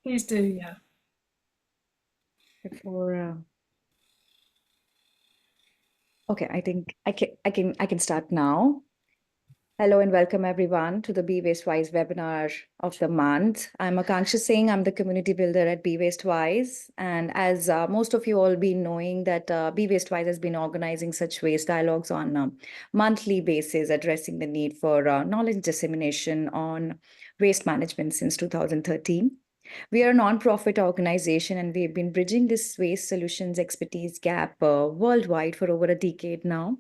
Please do, yeah. Before, okay, I think I can start now. Hello and welcome everyone to the Be Waste Wise webinar of the month. I'm Akanksha Singh. I'm the community builder at Be Waste Wise. And as most of you all been knowing that Be Waste Wise has been organizing such waste dialogues on a monthly basis, addressing the need for knowledge dissemination on waste management since 2013. We are a non-profit organization and we've been bridging this waste solutions expertise gap worldwide for over a decade now.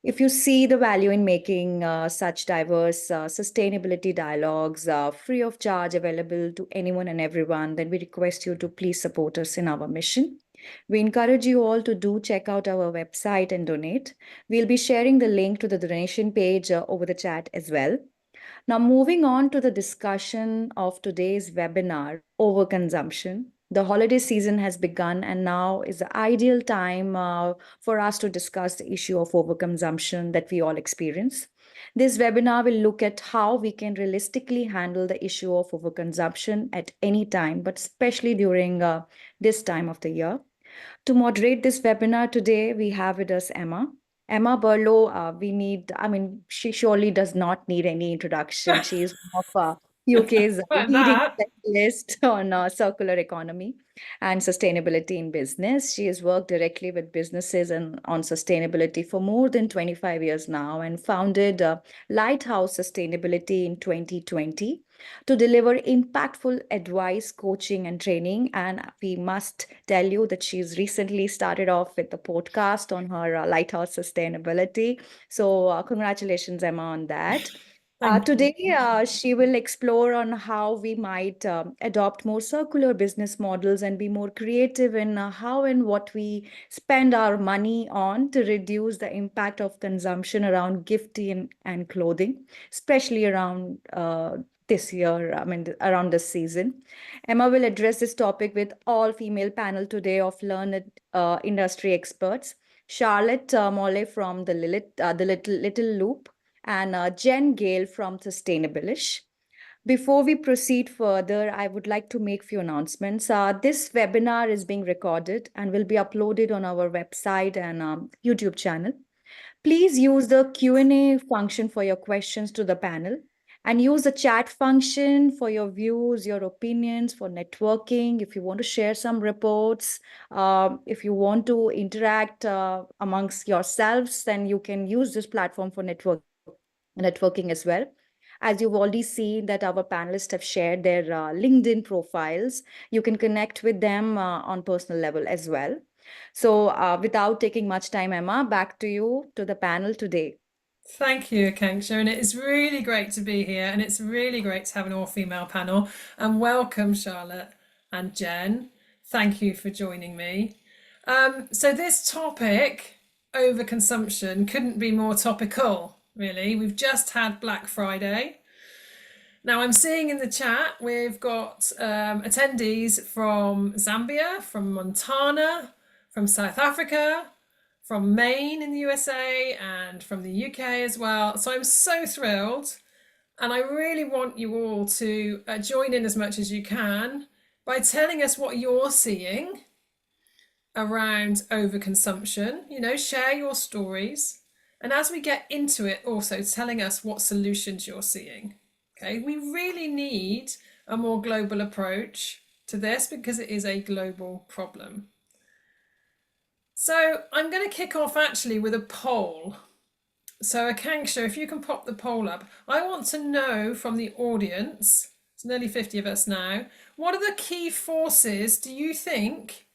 If you see the value in making such diverse sustainability dialogues free of charge available to anyone and everyone, then we request you to please support us in our mission. We encourage you all to do check out our website and donate. We'll be sharing the link to the donation page over the chat as well. Now, moving on to the discussion of today's webinar, overconsumption. The holiday season has begun, and now is the ideal time for us to discuss the issue of overconsumption that we all experience. This webinar will look at how we can realistically handle the issue of overconsumption at any time, but especially during this time of the year. To moderate this webinar today, we have with us Emma. Emma Burlow, she surely does not need any introduction. She is one of UK's Like leading that. specialists on circular economy and sustainability in business. She has worked directly with businesses and on sustainability for more than 25 years now and founded Lighthouse Sustainability in 2020 to deliver impactful advice, coaching, and training. And we must tell you that she's recently started off with the podcast on her Lighthouse Sustainability. So, congratulations, Emma, on that. Thank you. Today, she will explore on how we might adopt more circular business models and be more creative in how and what we spend our money on to reduce the impact of consumption around gifting and clothing, especially around this year, around this season. Emma will address this topic with all female panel today of learned industry experts. Charlotte Molle from the Little Loop, and Jen Gale from Sustainabilish. Before we proceed further, I would like to make few announcements. This webinar is being recorded and will be uploaded on our website and YouTube channel. Please use the Q&A function for your questions to the panel and use the chat function for your views, your opinions, for networking. If you want to share some reports, if you want to interact amongst yourselves, then you can use this platform for networking as well. As you've already seen that our panelists have shared their LinkedIn profiles, you can connect with them on personal level as well. So without taking much time, Emma, back to you to the panel today. Thank you, Akanksha. And it is really great to be here. And it's really great to have an all-female panel. And welcome, Charlotte and Jen. Thank you for joining me. So this topic, overconsumption, couldn't be more topical, really. We've just had Black Friday. Now I'm seeing in the chat we've got attendees from Zambia, from Montana, from South Africa, from Maine in the USA, and from the UK as well. So I'm so thrilled, and I really want you all to join in as much as you can by telling us what you're seeing around overconsumption. Share your stories, and as we get into it, also telling us what solutions you're seeing. Okay, we really need a more global approach to this because it is a global problem. So I'm going to kick off actually with a poll. So Akanksha, if you can pop the poll up, I want to know from the audience, it's nearly 50 of us now, what are the key forces do you think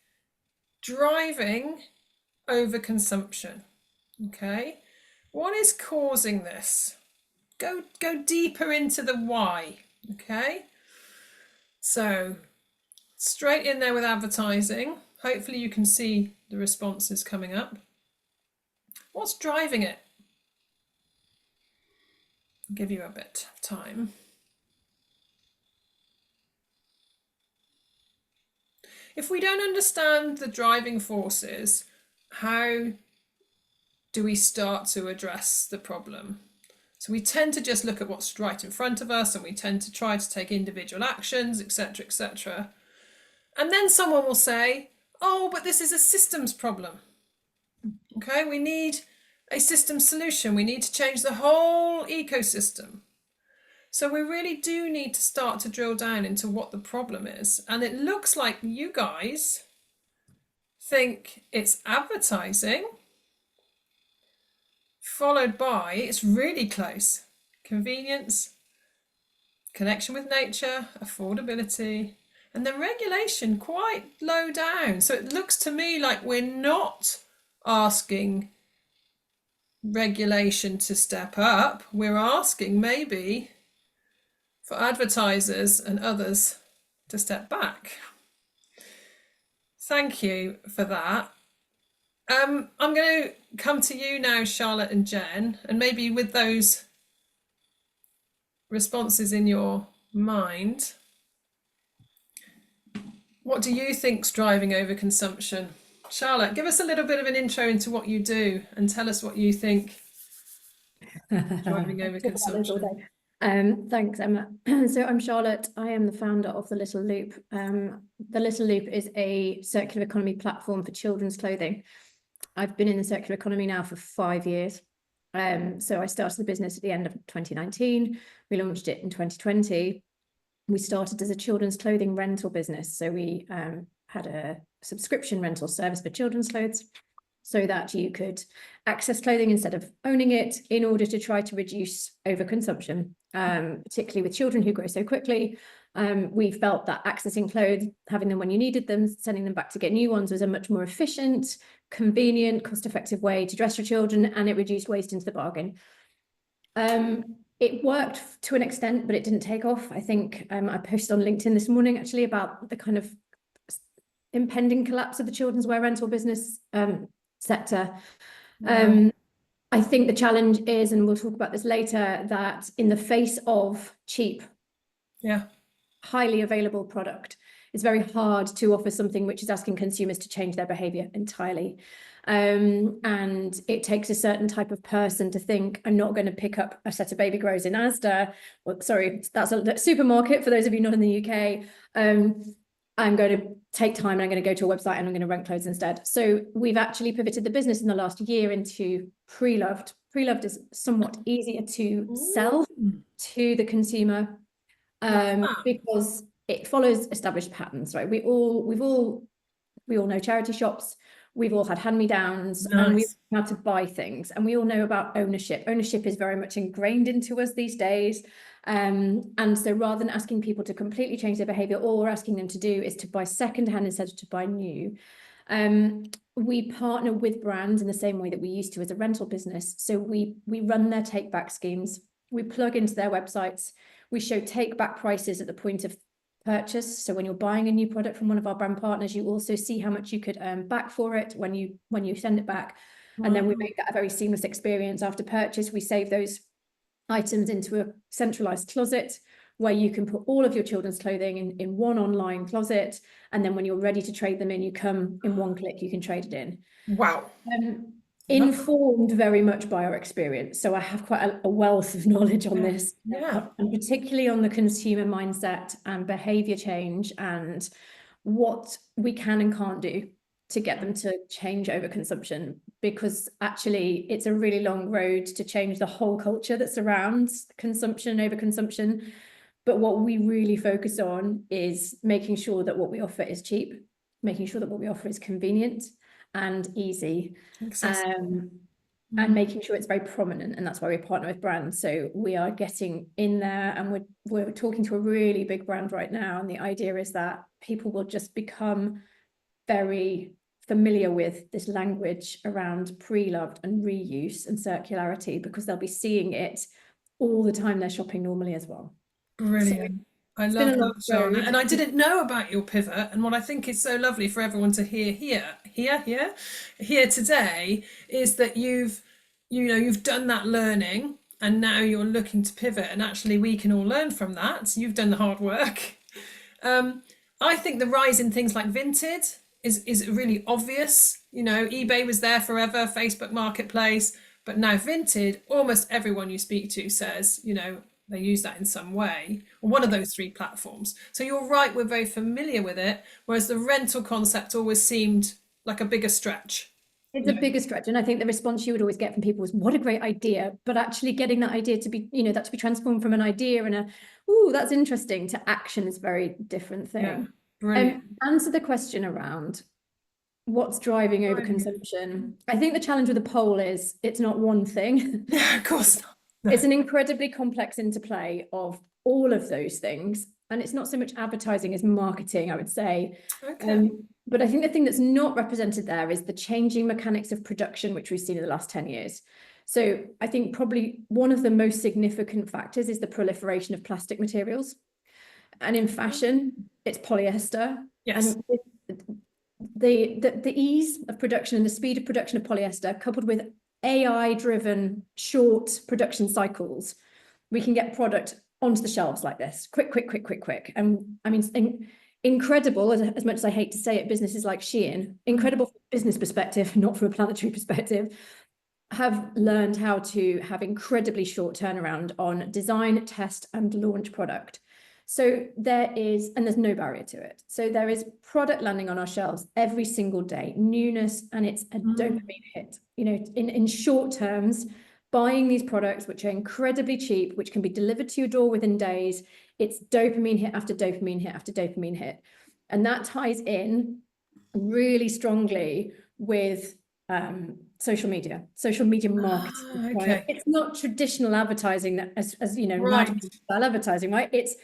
driving overconsumption? Okay, what is causing this? Go deeper into the why. Okay, so straight in there with advertising. Hopefully you can see the responses coming up. What's driving it? I'll give you a bit of time. If we don't understand the driving forces, how do we start to address the problem? So we tend to just look at what's right in front of us, and we tend to try to take individual actions, etc., etc. And then someone will say, oh, but this is a systems problem. Okay, we need a system solution. We need to change the whole ecosystem. So we really do need to start to drill down into what the problem is. And it looks like you guys think it's advertising, followed by, it's really close, convenience, connection with nature, affordability, and then regulation quite low down. So it looks to me like we're not asking regulation to step up. We're asking maybe for advertisers and others to step back. Thank you for that. I'm going to come to you now, Charlotte and Jen, and maybe with those responses in your mind, what do you think's driving overconsumption? Charlotte, give us a little bit of an intro into what you do and tell us what you think driving overconsumption. Thanks, Emma. So I'm Charlotte. I am the founder of The Little Loop. The Little Loop is a circular economy platform for children's clothing. I've been in the circular economy now for 5 years. So I started the business at the end of 2019. We launched it in 2020. We started as a children's clothing rental business. So we had a subscription rental service for children's clothes, so that you could access clothing instead of owning it, in order to try to reduce overconsumption, particularly with children who grow so quickly. We felt that accessing clothes, having them when you needed them, sending them back to get new ones, was a much more efficient, convenient, cost-effective way to dress your children, and it reduced waste into the bargain. It worked to an extent, but it didn't take off. I think I posted on LinkedIn this morning actually about the kind of impending collapse of the children's wear rental business sector. I think the challenge is, and we'll talk about this later, that in the face of cheap, highly available product, it's very hard to offer something which is asking consumers to change their behavior entirely. And it takes a certain type of person to think, I'm not going to pick up a set of baby grows in Asda. Well, sorry, that's a supermarket for those of you not in the UK. I'm going to take time and I'm going to go to a website and I'm going to rent clothes instead. So we've actually pivoted the business in the last year into pre-loved. Pre-loved is somewhat easier to sell to the consumer because it follows established patterns, right? We all know charity shops. We've all had hand-me-downs, and we know how to buy things, and we all know about ownership. Ownership is very much ingrained into us these days. And so rather than asking people to completely change their behavior, all we're asking them to do is to buy secondhand instead of to buy new. We partner with brands in the same way that we used to as a rental business. So we run their take-back schemes. We plug into their websites. We show take-back prices at the point of purchase. So when you're buying a new product from one of our brand partners, you also see how much you could earn back for it when you send it back. And then we make that a very seamless experience after purchase. We save those items into a centralized closet where you can put all of your children's clothing in one online closet. And then when you're ready to trade them in, you come in one click, you can trade it in. Wow. Informed very much by our experience. So I have quite a wealth of knowledge on this, and particularly on the consumer mindset and behavior change and what we can and can't do to get them to change overconsumption, because actually it's a really long road to change the whole culture that surrounds consumption and overconsumption. But what we really focus on is making sure that what we offer is cheap, making sure that what we offer is convenient and easy, and making sure it's very prominent. And that's why we partner with brands. So we are getting in there, and we're talking to a really big brand right now, and the idea is that people will just become very familiar with this language around pre-loved and reuse and circularity, because they'll be seeing it all the time they're shopping normally as well. Brilliant. I love that, Charlotte. And I didn't know about your pivot. And what I think is so lovely for everyone to hear today is that you've done that learning, and now you're looking to pivot, and actually we can all learn from that. So you've done the hard work. I think the rise in things like Vinted is really obvious. You know, eBay was there forever, Facebook Marketplace, But now Vinted, almost everyone you speak to says, you know, they use that in some way, on one of those three platforms. So you're right, we're very familiar with it, whereas the rental concept always seemed like a bigger stretch. It's a bigger stretch. And I think the response you would always get from people was, what a great idea. But actually getting that idea to be, you know, that to be transformed from an idea and a, ooh, that's interesting, to action is a very different Yeah, thing. brilliant. Answer the question around what's driving overconsumption. I think the challenge with the poll is it's not one thing. Yeah, of course not. No. It's an incredibly complex interplay of all of those things. And it's not so much advertising as marketing, I would say. Okay. But I think the thing that's not represented there is the changing mechanics of production, which we've seen in the last 10 years. So I think probably one of the most significant factors is the proliferation of plastic materials. And in fashion, it's polyester. Yes. And the ease of production and the speed of production of polyester, coupled with AI-driven short production cycles, we can get product onto the shelves like this, quick. And I mean, incredible, as much as I hate to say it, businesses like Shein, incredible from a business perspective, not from a planetary perspective, have learned how to have incredibly short turnaround on design, test, and launch product. So there is, and there's no barrier to it. So there is product landing on our shelves every single day, newness, and it's a dopamine hit. You know, in short terms, buying these products, which are incredibly cheap, which can be delivered to your door within days, it's dopamine hit after dopamine hit after dopamine hit. And that ties in really strongly with social media marketing. Okay. It's not traditional advertising that as you know, Right. style advertising, right? It's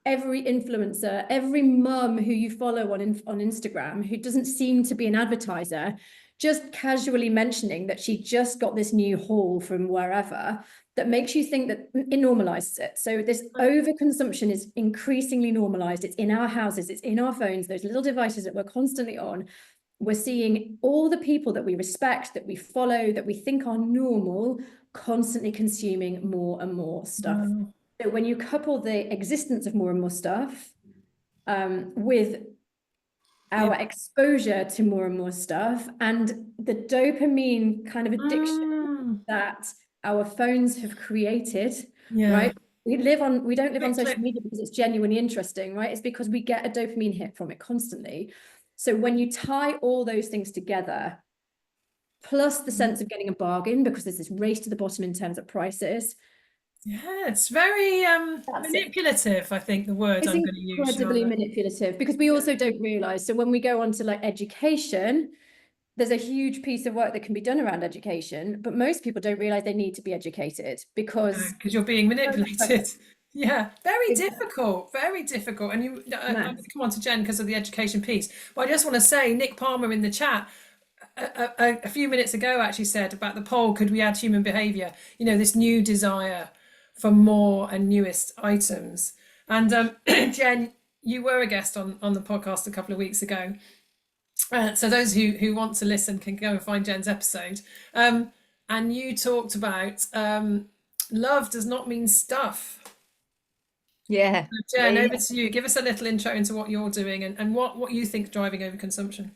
every influencer, every mum who you follow on Instagram who doesn't seem to be an advertiser, just casually mentioning that she just got this new haul from wherever, that makes you think that it normalizes it. So this overconsumption is increasingly normalized. It's in our houses, it's in our phones, those little devices that we're constantly on. We're seeing all the people that we respect, that we follow, that we think are normal, constantly consuming more and more stuff. Wow. So when you couple the existence of more and more stuff with our exposure to more and more stuff and the dopamine kind of addiction that our phones have created, right? We don't live on social media because it's genuinely interesting, right? It's because we get a dopamine hit from it constantly. So when you tie all those things together, plus the sense of getting a bargain, because there's this race to the bottom in terms of prices. Yeah, it's very manipulative, I think the word It's I'm going to use. incredibly manipulative, because we also don't realize. So when we go on to like education, there's a huge piece of work that can be done around education, but most people don't realize they need to be educated because you're being manipulated. Yeah, very difficult, very difficult. And I'm going to come on to Jen because of the education piece, but I just want to say Nick Palmer in the chat a few minutes ago actually said about the poll, could we add human behavior? You know, this new desire for more and newest items. And Jen, you were a guest on the podcast a couple of weeks ago. So those who want to listen can go and find Jen's episode. And you talked about love does not mean stuff. Yeah. So Jen, over to you. Give us a little intro into what you're doing and what you think is driving overconsumption.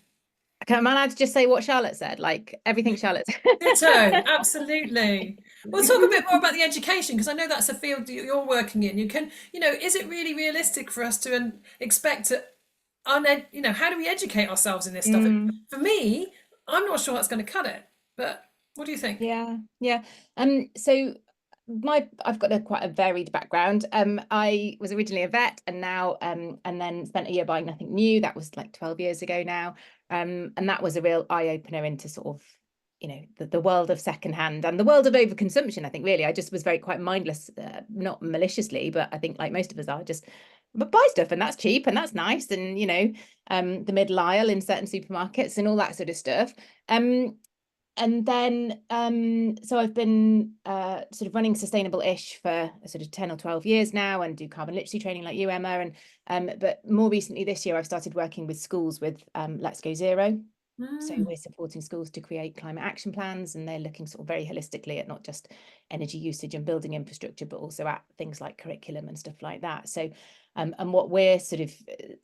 Can I just say what Charlotte said? Like everything Charlotte said. Ditto, absolutely. We'll talk a bit more about the education, because I know that's a field that you're working in. You can, you know, is it really realistic for us to expect to, you know, how do we educate ourselves in this stuff? For me, I'm not sure that's going to cut it. But what do you think? Yeah. So I've got quite a varied background. I was originally a vet, and now and then spent a year buying nothing new. That was like 12 years ago now. And that was a real eye-opener into sort of, you know, the world of secondhand and the world of overconsumption. I think really I just was quite mindless, not maliciously, but I think like most of us are, just buy stuff and that's cheap and that's nice, and you know, the middle aisle in certain supermarkets and all that sort of stuff. And then so I've been sort of running sustainable-ish for sort of 10 or 12 years now, and do carbon literacy training like you, Emma, and but more recently this year I've started working with schools with Let's Go Zero. So we're supporting schools to create climate action plans, and they're looking sort of very holistically at not just energy usage and building infrastructure, but also at things like curriculum and stuff like that. So and what we're sort of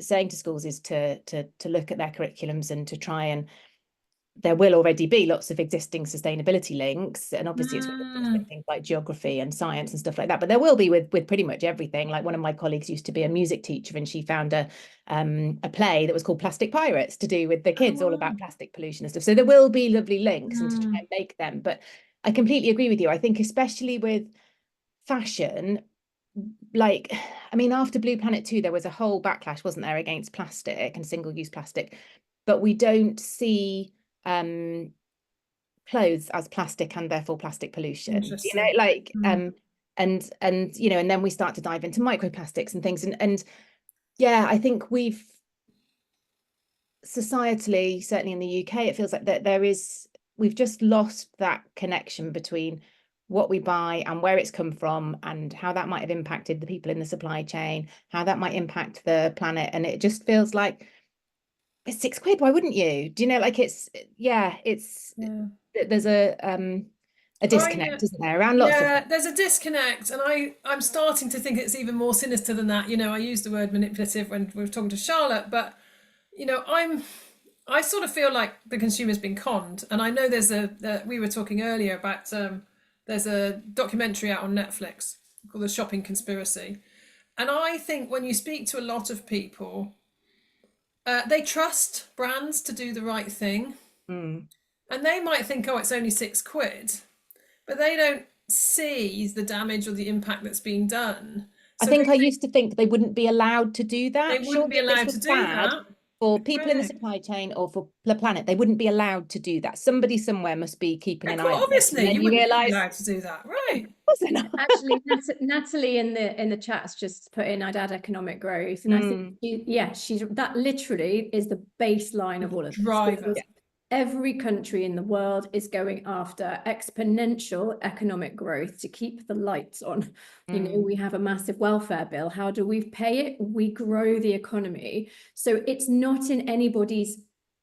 saying to schools is to look at their curriculums and to try and there will already be lots of existing sustainability links, and obviously it's with Mm. things like geography and science and stuff like that, but there will be with pretty much everything. Like one of my colleagues used to be a music teacher, and she found a play that was called Plastic Pirates, to do with the kids, all about plastic pollution and stuff. So there will be lovely links, and to try and make them. But I completely agree with you. I think especially with fashion, like, I mean, after Blue Planet 2, there was a whole backlash, wasn't there, against plastic and single-use plastic, but we don't see clothes as plastic and therefore plastic pollution. You know, Interesting. like and you know, and then we start to dive into microplastics and things, and yeah, I think we've societally, certainly in the UK, it feels like that we've just lost that connection between what we buy and where it's come from, and how that might have impacted the people in the supply chain, how that might impact the planet. And it just feels like it's £6. Why wouldn't you? Do you know, like it's there's a disconnect, isn't there, around lots of things. There's a disconnect, and I'm starting to think it's even more sinister than that. You know, I used the word manipulative when we were talking to Charlotte, but you know, I sort of feel like the consumer's been conned. And I know we were talking earlier about there's a documentary out on Netflix called The Shopping Conspiracy, and I think when you speak to a lot of people, they trust brands to do the right thing, and they might think, oh, it's only £6, but they don't see the damage or the impact that's being done. So I think I used to think they wouldn't be allowed to do that. They wouldn't be allowed to do that. For people in the supply chain or for the planet, they wouldn't be allowed to do that. Somebody somewhere must be keeping an eye on it. Obviously, you wouldn't be allowed to do that, right? Actually, Natalie in the chat's just put in, I'd add economic growth, and I think she's that literally is the baseline of all of this. Driver. Every country in the world is going after exponential economic growth to keep the lights on. You know, we have a massive welfare bill. How do we pay it? We grow the economy. So it's not in anybody's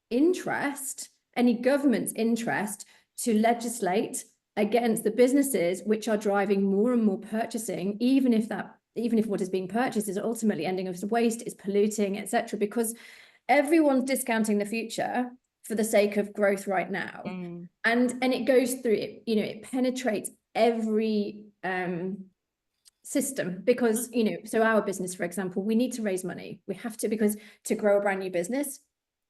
interest, any government's interest, to legislate against the businesses which are driving more and more purchasing, even if what is being purchased is ultimately ending up as waste, is polluting, etc. Because everyone's discounting the future for the sake of growth right now. And it goes through it, you know, it penetrates every system, because, you know, so our business, for example, we need to raise money. We have to, because to grow a brand new business,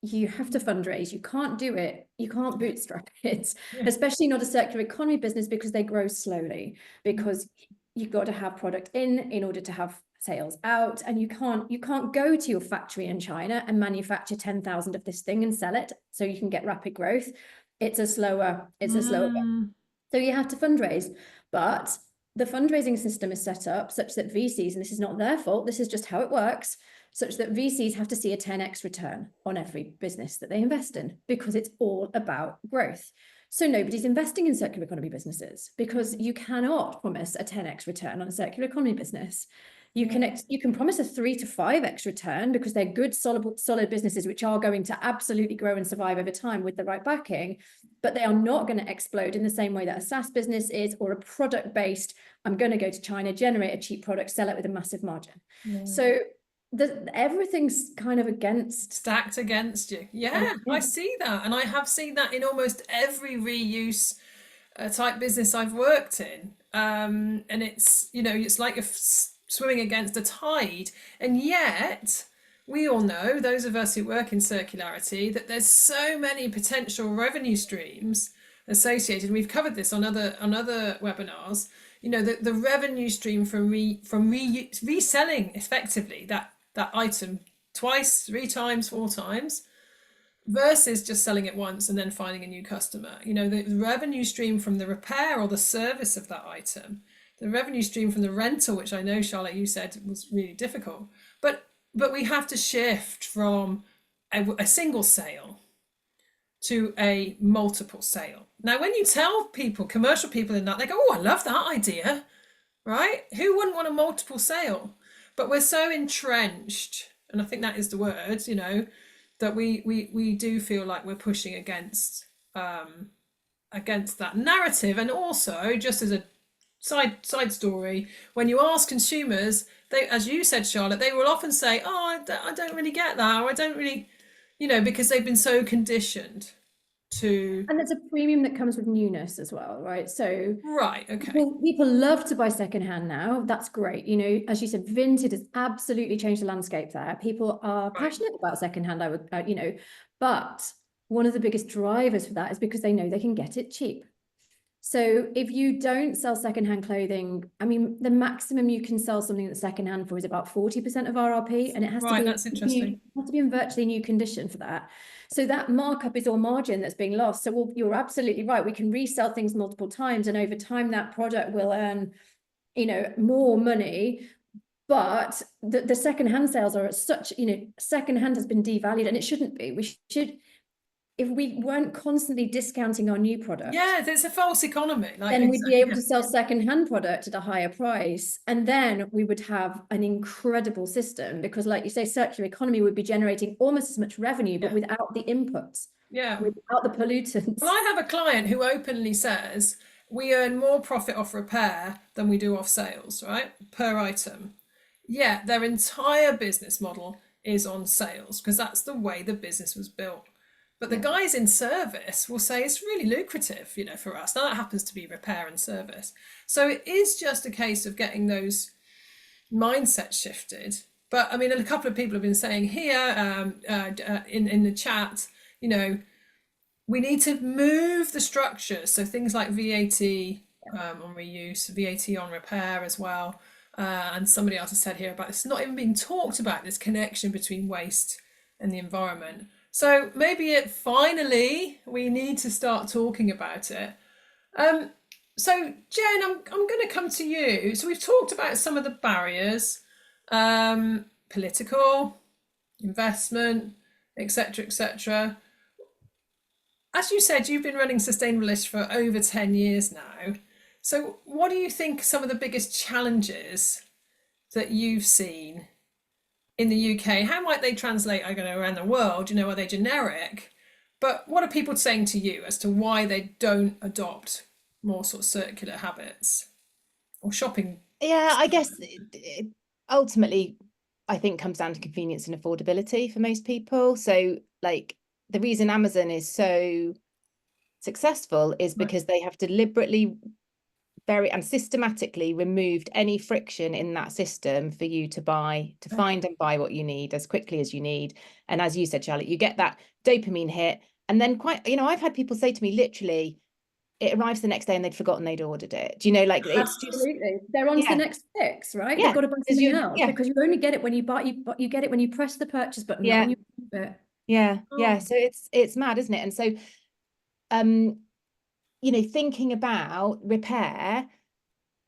you have to fundraise. You can't do it. You can't bootstrap it, especially not a circular economy business, because they grow slowly, because you've got to have product in order to have sales out, and you can't go to your factory in China and manufacture 10,000 of this thing and sell it so you can get rapid growth. It's a slower so you have to fundraise. But the fundraising system is set up such that VCs, and this is not their fault, this is just how it works, such that VCs have to see a 10x return on every business that they invest in, because it's all about growth. So nobody's investing in circular economy businesses, because you cannot promise a 10x return on a circular economy business. You can promise a 3 to 5x return, because they're good, solid businesses which are going to absolutely grow and survive over time with the right backing, but they are not going to explode in the same way that a SaaS business is, or a product-based, I'm going to go to China, generate a cheap product, sell it with a massive margin. So everything's kind of stacked against you. I see that, and I have seen that in almost every reuse type business I've worked in, and it's, you know, it's like you're swimming against a tide. And yet we all know, those of us who work in circularity, that there's so many potential revenue streams associated. We've covered this on other webinars. You know, the revenue stream from reselling effectively that item twice, 3 times, 4 times, versus just selling it once and then finding a new customer. You know, the revenue stream from the repair or the service of that item, the revenue stream from the rental, which I know, Charlotte, you said was really difficult, but we have to shift from a single sale to a multiple sale. Now, when you tell people, commercial people in that, they go, oh, I love that idea, right? Who wouldn't want a multiple sale? But we're so entrenched, and I think that is the word, you know, that we do feel like we're pushing against that narrative. And also, just as a side story, when you ask consumers, they, as you said, Charlotte, they will often say, oh, I don't really get that, or I don't really, you know, because they've been so conditioned to And there's a premium that comes with newness as well, right? So right, okay. people love to buy secondhand now. That's great. You know, as you said, vintage has absolutely changed the landscape there. People are Right. passionate about secondhand, I would, you know, but one of the biggest drivers for that is because they know they can get it cheap. So if you don't sell secondhand clothing, I mean, the maximum you can sell something that's secondhand for is about 40% of RRP, and it has to Right, be that's interesting. has to be in virtually new condition for that. So that markup is all margin that's being lost. So you're absolutely right. We can resell things multiple times, and over time that product will earn, you know, more money. But the secondhand sales are at such, you know, secondhand has been devalued, and it shouldn't be. We should, if we weren't constantly discounting our new product, Yeah, there's a false economy. Like, then we'd be exactly, able to sell secondhand product at a higher price. And then we would have an incredible system because, like you say, circular economy would be generating almost as much revenue, but without the inputs, yeah. without the pollutants. Well, I have a client who openly says we earn more profit off repair than we do off sales, right? Per item. Yeah, their entire business model is on sales because that's the way the business was built. But the guys in service will say it's really lucrative, you know, for us. Now that happens to be repair and service. So it is just a case of getting those mindsets shifted. But I mean, a couple of people have been saying here in the chat, you know, we need to move the structures. So things like VAT on reuse, VAT on repair as well. And somebody else has said here about it's not even being talked about, this connection between waste and the environment. So maybe finally we need to start talking about it. So Jen, I'm going to come to you. So we've talked about some of the barriers, political, investment, etc., etc. As you said, you've been running Sustainabilist for over 10 years now. So what do you think some of the biggest challenges that you've seen in the UK? How might they translate, I don't know, around the world? You know, are they generic? But what are people saying to you as to why they don't adopt more sort of circular habits or shopping? Yeah, I guess it ultimately, I think comes down to convenience and affordability for most people. So like the reason Amazon is so successful is because they have deliberately very and systematically removed any friction in that system for you to find and buy what you need as quickly as you need. And as you said, Charlotte, you get that dopamine hit. And then I've had people say to me, literally, it arrives the next day and they'd forgotten they'd ordered it. Do you know, like it's just Absolutely. They're on to the next fix, right? Yeah, They've got to buy because something you- else yeah. because you only get it when you buy, you get it when you press the purchase button, not when you keep it. Yeah. Oh. So it's mad, isn't it? And so thinking about repair,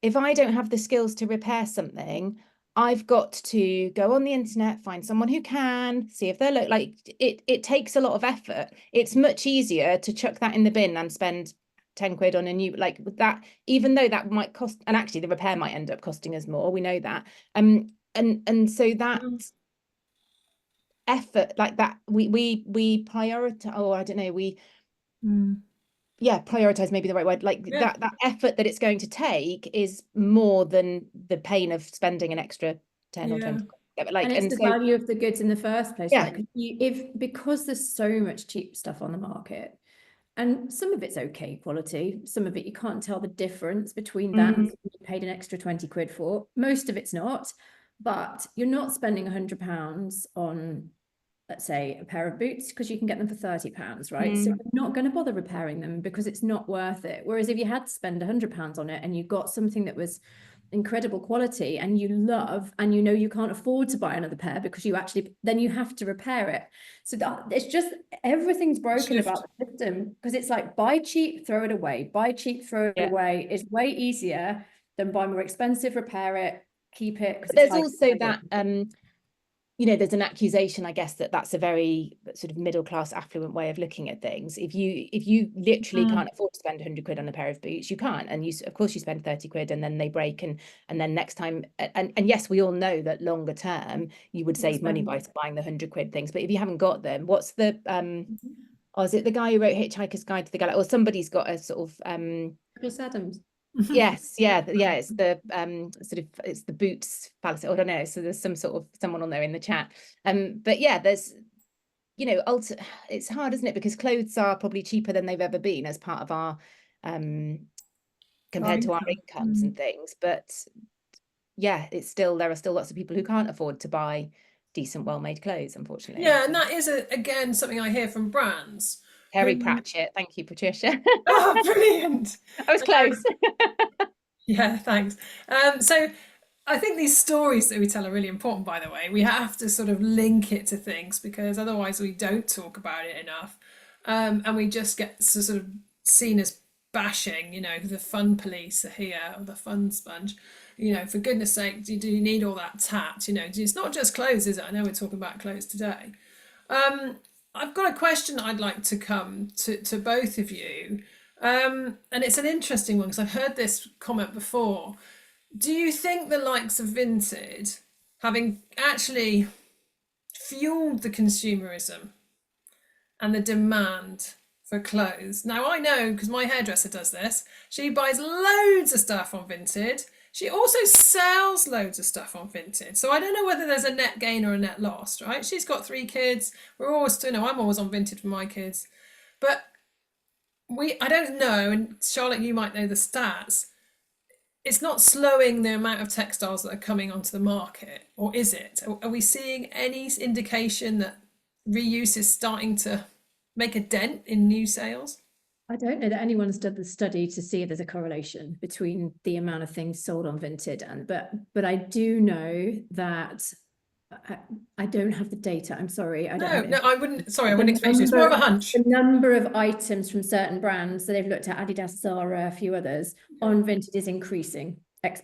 if I don't have the skills to repair something, I've got to go on the internet, find someone who can, see if they're like it takes a lot of effort. It's much easier to chuck that in the bin and spend 10 quid on a new, like that, even though that might cost, and actually the repair might end up costing us more, we know that. And so that effort, like that, we prioritize, I don't know, prioritize maybe the right word, like that effort that it's going to take is more than the pain of spending an extra 10 or 20 and it's the value of the goods in the first place, right? Because there's so much cheap stuff on the market, and some of it's okay quality, some of it you can't tell the difference between that and you paid an extra 20 quid for. Most of it's not, but you're not spending £100 on, let's say, a pair of boots because you can get them for £30, right? So you're not going to bother repairing them because it's not worth it. Whereas if you had to spend £100 on it and you got something that was incredible quality and you love, and you know you can't afford to buy another pair because then you have to repair it. So it's just, everything's broken about the system because it's like buy cheap, throw it away, buy cheap, throw it away. It's way easier than buy more expensive, repair it, keep it. But there's also that there's an accusation, I guess, that that's a very sort of middle class affluent way of looking at things. If you literally can't afford to spend 100 quid on a pair of boots, you can't, and of course you spend 30 quid and then they break, and then next time, and yes, we all know that longer term you would save money by buying the 100 quid things, but if you haven't got them, what's the is it the guy who wrote Hitchhiker's Guide to the Galaxy, or somebody's got a sort of Douglas Adams. Yes, it's the sort of, it's the boots fallacy. I don't know. So there's some sort of someone on there in the chat. But yeah, you know, it's hard, isn't it? Because clothes are probably cheaper than they've ever been as part of our compared to our incomes and things. But yeah, there are still lots of people who can't afford to buy decent, well-made clothes, unfortunately. Yeah, and that is again something I hear from brands. Terry who- Pratchett, thank you, Patricia. Oh, brilliant! I was close. Yeah, thanks. So I think these stories that we tell are really important, by the way. We have to sort of link it to things because otherwise we don't talk about it enough. And we just get sort of seen as bashing, you know, the fun police are here, or the fun sponge. You know, for goodness sake, do you need all that tact? You know, it's not just clothes, is it? I know we're talking about clothes today. I've got a question I'd like to come to both of you. And it's an interesting one because I've heard this comment before. Do you think the likes of Vinted, having actually fueled the consumerism and the demand for clothes? Now, I know because my hairdresser does this. She buys loads of stuff on Vinted. She also sells loads of stuff on Vinted. So I don't know whether there's a net gain or a net loss, right? She's got 3 kids. We're always, you know, I'm always on Vinted for my kids. But I don't know, and Charlotte, you might know the stats. It's not slowing the amount of textiles that are coming onto the market, or is it? Are we seeing any indication that reuse is starting to make a dent in new sales? I don't know that anyone's done the study to see if there's a correlation between the amount of things sold on Vinted but I do know that I don't have the data. I'm sorry. I don't have it. No, I wouldn't. Sorry, I wouldn't expect you. It's more of a hunch. The number of items from certain brands, so they've looked at Adidas, Zara, a few others, on Vinted is increasing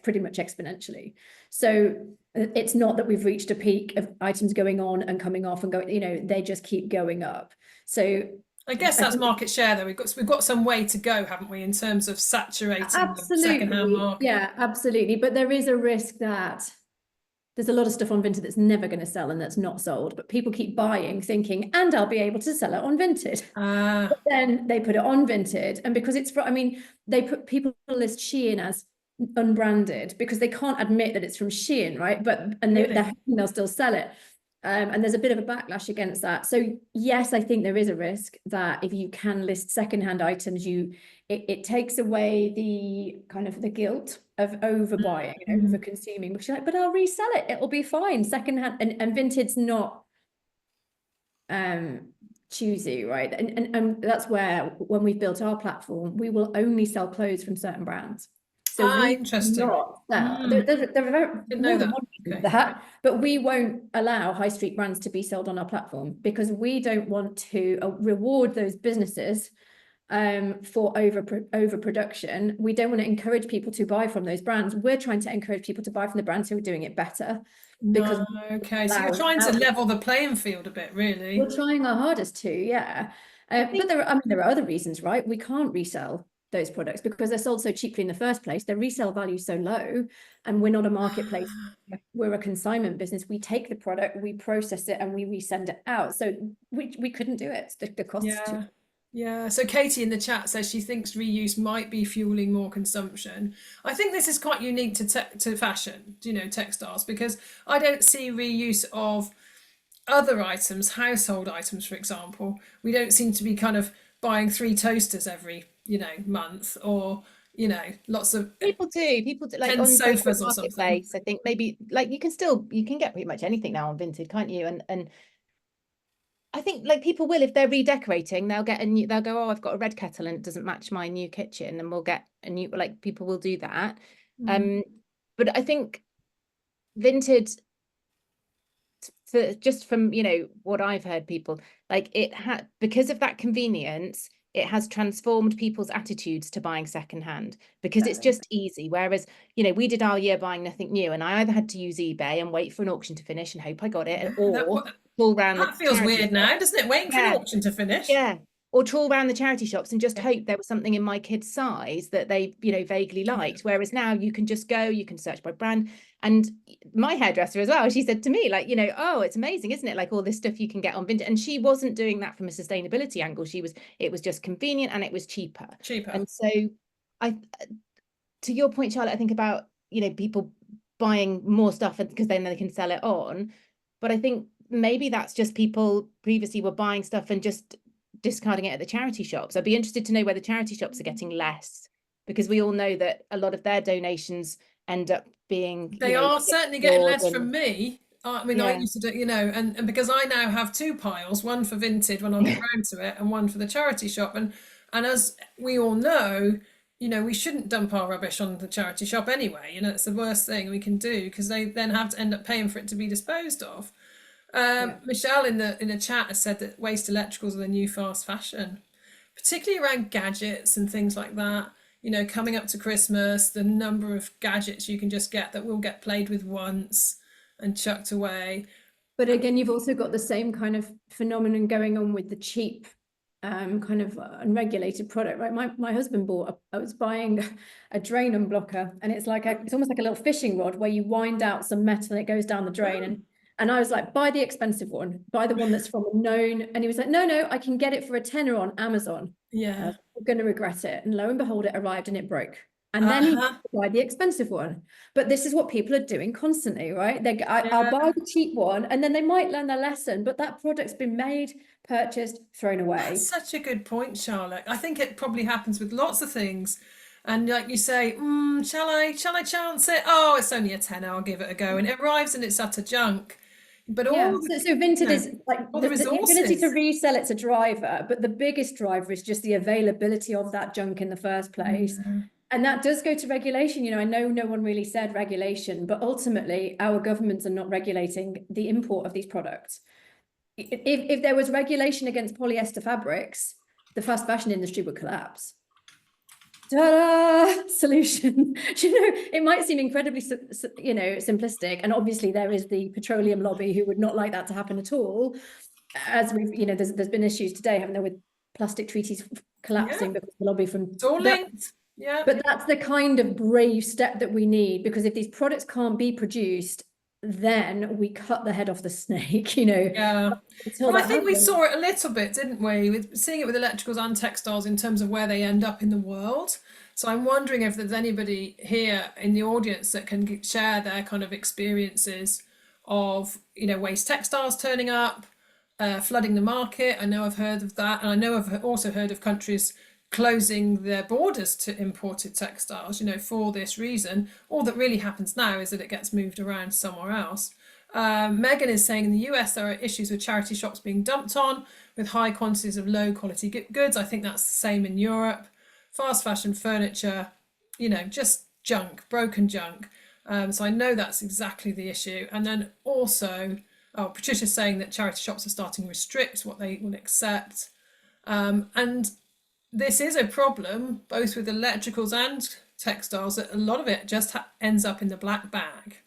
pretty much exponentially. So it's not that we've reached a peak of items going on and coming off and going, you know, they just keep going up. So I guess that's market share, though. We've got some way to go, haven't we, in terms of saturating the second-hand market? Yeah, absolutely. But there is a risk that there's a lot of stuff on Vinted that's never going to sell and that's not sold, but people keep buying thinking, and I'll be able to sell it on Vinted. But then they put it on Vinted, and because it's I mean, people list Shein as unbranded because they can't admit that it's from Shein, right? They're hoping they'll still sell it. And there's a bit of a backlash against that. So yes, I think there is a risk that if you can list secondhand items, it takes away the kind of the guilt of overbuying, you know, over consuming. Which you're like, but I'll resell it. It'll be fine. Secondhand and Vinted's not choosy, right? And that's where when we've built our platform, we will only sell clothes from certain brands. So interesting. There are more than one reason for that, but we won't allow high street brands to be sold on our platform because we don't want to reward those businesses for overproduction. We don't want to encourage people to buy from those brands. We're trying to encourage people to buy from the brands who are doing it better. So you're trying to level the playing field a bit, really. We're trying our hardest to, yeah. But there are other reasons, right? We can't resell those products because they're sold so cheaply in the first place. Their resale value is so low, and we're not a marketplace. We're a consignment business. We take the product, we process it, and we resend it out. So we couldn't do it. The cost is too. Yeah, so Katie in the chat says she thinks reuse might be fueling more consumption. I think this is quite unique to fashion, you know, textiles, because I don't see reuse of other items, household items, for example. We don't seem to be kind of buying 3 toasters every, you know, month, or, you know, lots of people do like on sofas or something. I think maybe like you can get pretty much anything now on Vinted, can't you? And I think like people will, if they're redecorating, they'll go, oh, I've got a red kettle and it doesn't match my new kitchen, and we'll get a new, like people will do that. But I think Vinted, just from, you know, what I've heard people, like it had, because of that convenience, it has transformed people's attitudes to buying secondhand because it's just easy. Whereas, you know, we did our year buying nothing new, and I either had to use eBay and wait for an auction to finish and hope I got it, or trawl around. That feels weird now, doesn't it? Waiting for an auction to finish. Yeah. Or trawl around the charity shops and just hope there was something in my kid's size that they, you know, vaguely liked. Whereas now you can just go, you can search by brand. And my hairdresser as well, she said to me, like, you know, oh, it's amazing, isn't it? Like all this stuff you can get on Vinted. And she wasn't doing that from a sustainability angle. It was just convenient and it was cheaper. And so to your point, Charlotte, I think about, you know, people buying more stuff because then they can sell it on. But I think maybe that's just people previously were buying stuff and just discarding it at the charity shops. I'd be interested to know where the charity shops are getting less, because we all know that a lot of their donations end up being, They are certainly getting less from me. I mean, I Yeah. used to do, and because I now have two piles, one for vintage when I'll get round to it, and one for the charity shop. And as we all know, we shouldn't dump our rubbish on the charity shop anyway. It's the worst thing we can do, because they then have to end up paying for it to be disposed of. Michelle in the chat has said that waste electricals are the new fast fashion, particularly around gadgets and things like that. Coming up to Christmas, the number of gadgets you can just get that will get played with once and chucked away. But again, you've also got the same kind of phenomenon going on with the cheap kind of unregulated product, right? My husband I was buying a drain unblocker, and it's almost like a little fishing rod where you wind out some metal and it goes down the drain. And I was like, buy the expensive one, buy the one that's from a known. And he was like, no, I can get it for $10 on Amazon. Yeah. I'm going to regret it. And lo and behold, it arrived and it broke. And then he buy the expensive one. But this is what people are doing constantly, right? I'll buy the cheap one, and then they might learn their lesson, but that product's been made, purchased, thrown away. That's such a good point, Charlotte. I think it probably happens with lots of things. And like you say, shall I chance it? Oh, it's only a tenner, I'll give it a go. And it arrives and it's utter junk. But so vintage is like the ability to resources. resell it's a driver, but the biggest driver is just the availability of that junk in the first place. And that does go to regulation. I know no one really said regulation, but ultimately our governments are not regulating the import of these products. If there was regulation against polyester fabrics, the fast fashion industry would collapse. Ta-da! Solution. It might seem incredibly, simplistic. And obviously there is the petroleum lobby who would not like that to happen at all. As we've, there's been issues today, haven't there, with plastic treaties collapsing because the lobby from... It's all linked. Yeah. But that's the kind of brave step that we need, because if these products can't be produced, then we cut the head off the snake, Yeah. Well, I think we happens. saw it a little bit, didn't we? With seeing it with electricals and textiles in terms of where they end up in the world. So I'm wondering if there's anybody here in the audience that can share their kind of experiences of, waste textiles turning up, flooding the market. I know I've heard of that. And I know I've also heard of countries closing their borders to imported textiles, for this reason. All that really happens now is that it gets moved around somewhere else. Megan is saying in the US there are issues with charity shops being dumped on with high quantities of low quality goods. I think that's the same in Europe. Fast fashion furniture, just junk, broken junk. So I know that's exactly the issue. And then also, Patricia's saying that charity shops are starting to restrict what they will accept. And this is a problem, both with electricals and textiles, that a lot of it just ends up in the black bag.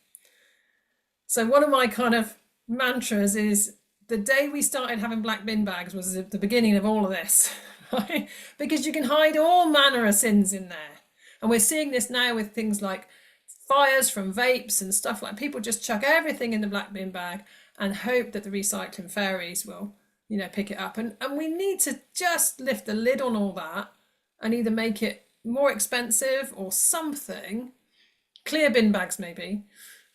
So one of my kind of mantras is the day we started having black bin bags was the beginning of all of this, right? Because you can hide all manner of sins in there. And we're seeing this now with things like fires from vapes and stuff like people just chuck everything in the black bin bag and hope that the recycling fairies will pick it up. And we need to just lift the lid on all that and either make it more expensive or something. Clear bin bags, maybe.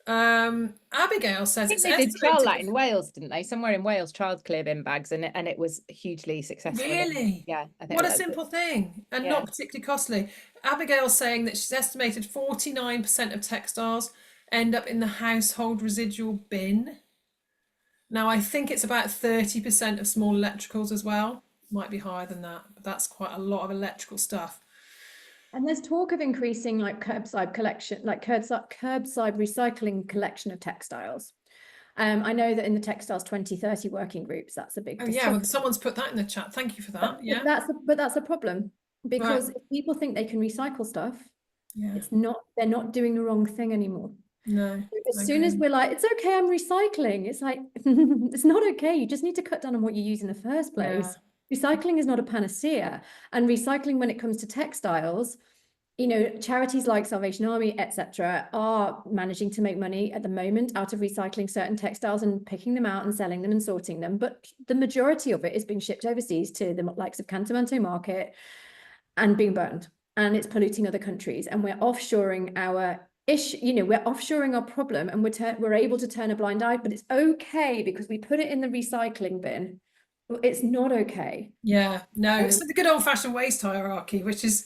Abigail says I think they did trial that in Wales, didn't they? Somewhere in Wales trialed clear bin bags, and it was hugely successful. Really? Yeah. I think what a simple thing, and not particularly costly. Abigail's saying that she's estimated 49% of textiles end up in the household residual bin. Now, I think it's about 30% of small electricals as well. Might be higher than that, but that's quite a lot of electrical stuff. And there's talk of increasing curbside collection, curbside recycling collection of textiles. I know that in the Textiles 2030 working groups, that's a big. Oh yeah, well, someone's put that in the chat. Thank you for that. But that's a problem, because if people think they can recycle stuff, they're not doing the wrong thing anymore. No. As soon as we're like, it's okay, I'm recycling, it's like, it's not okay. You just need to cut down on what you use in the first place. Recycling is not a panacea. And recycling, when it comes to textiles, charities like Salvation Army, etc., are managing to make money at the moment out of recycling certain textiles and picking them out and selling them and sorting them. But the majority of it is being shipped overseas to the likes of Cantamanto market and being burned. And it's polluting other countries. And we're offshoring our we're offshoring our problem, and we're able to turn a blind eye, but it's okay because we put it in the recycling bin. It's not okay. Yeah, no, it's the good old-fashioned waste hierarchy, which is,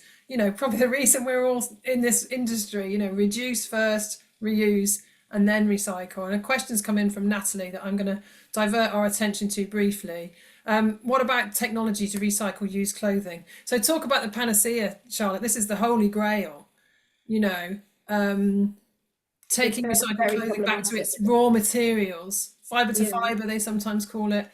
probably the reason we're all in this industry, reduce first, reuse, and then recycle. And a question's come in from Natalie that I'm going to divert our attention to briefly. What about technology to recycle used clothing? So talk about the panacea, Charlotte. This is the holy grail, taking very, recycled very clothing back to its problematic. raw materials, fibre to Yeah. fibre, they sometimes call it.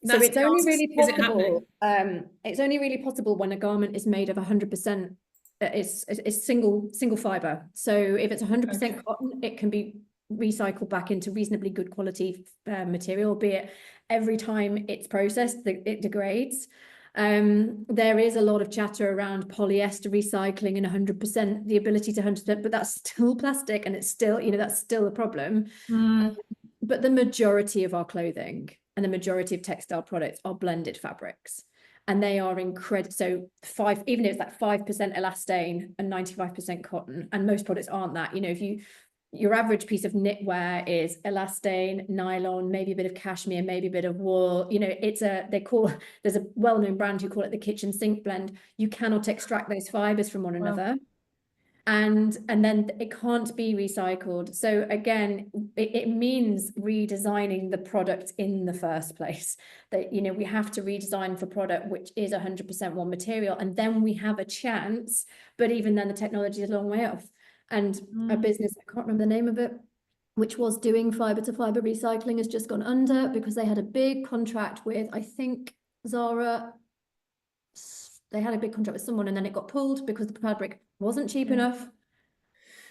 So it's Natalie only asks, really is it happening? possible. It's only really possible when a garment is made of 100%. It's single fiber. So if it's 100% Okay. cotton, it can be recycled back into reasonably good quality material, albeit every time it's processed, it degrades. There is a lot of chatter around polyester recycling and 100%, the ability to 100%, but that's still plastic, and it's still, that's still a problem. But the majority of our clothing and the majority of textile products are blended fabrics, and they are incredible. So even if it's like 5% elastane and 95% cotton, and most products aren't that. If your average piece of knitwear is elastane, nylon, maybe a bit of cashmere, maybe a bit of wool. There's a well-known brand who call it the kitchen sink blend. You cannot extract those fibers from one another. And then it can't be recycled. So again, it means redesigning the product in the first place. That we have to redesign for product which is 100% one material, and then we have a chance. But even then, the technology is a long way off. And a business, I can't remember the name of it, which was doing fibre to fibre recycling, has just gone under because they had a big contract with, I think, Zara. They had a big contract with someone, and then it got pulled because the fabric wasn't cheap enough.